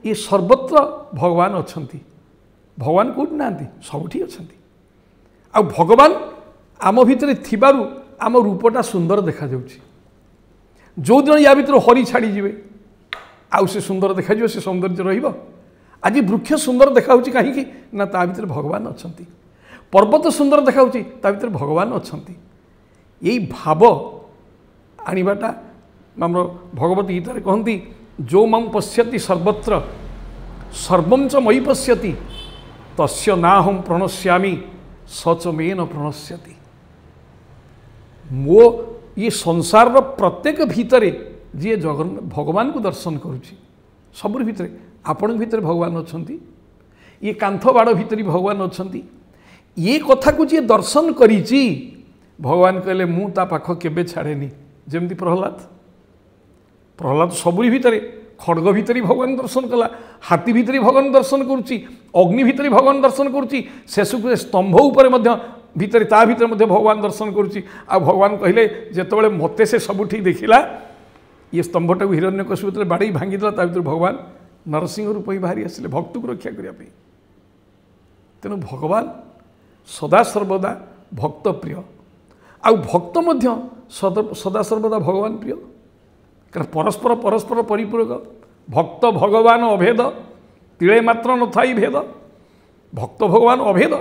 ये सर्वत्र भगवान अच्छा भगवान कौट ना सबुठी अच्छा आ भगवान आम भितर थिबारु आम रूपटा सुंदर देखा जाउछि जो दिन या भितर हरि छाड़ी जीवे आउ से सुंदर देखा जो से सौंदर्य रहिबो आज वृक्ष सुंदर देखा कहीं ना ता भितर भगवान अच्छा पर्वत सुंदर देखा ता भितर भगवान अच्छा यही भाव आनिबाटा आमर भगवत गीतार कहती जो मम पश्यति सर्वत्र सर्वं च मयि पश्यति तस्य नाहं प्रणश्यामि सच मे न प्रणश्यति मो ये संसार प्रत्येक भितरे जी जगन भगवान को दर्शन करुच्ची सबुर भितरे आपण भितर भगवान अच्छा ये कांथ बाड़ भितर भगवान अच्छा ये कथा को जी दर्शन करिची भगवान कहले मु ता पाख केबे छाड़ेनी जमती प्रहलाद सबुरी भितर खड़ग भितर भगवान दर्शन कला हाथी भितर भगवान दर्शन करुच्ची अग्नि भितर भगवान दर्शन करुच्ची शेषक स्तंभ उपर भितर ता भितर भगवान दर्शन करुच्ची आ भगवान कहले जेतबेले मते से सबुठी देखिला ये स्तंभटा हिरण्यकशिपु बाड़ी भांगीदेला ता भितर भगवान नरसिंह रूप ही बाहरी आसिले भक्त को रक्षा करने तेणु भगवान सदा सर्वदा भक्त प्रिय आ भक्त मध्य सदा सर्वदा भगवान प्रिय कारण परस्पर परस्पर परिपूरक भक्त भगवान अभेद तिले मात्र न थाई भेद भक्त भगवान अभेद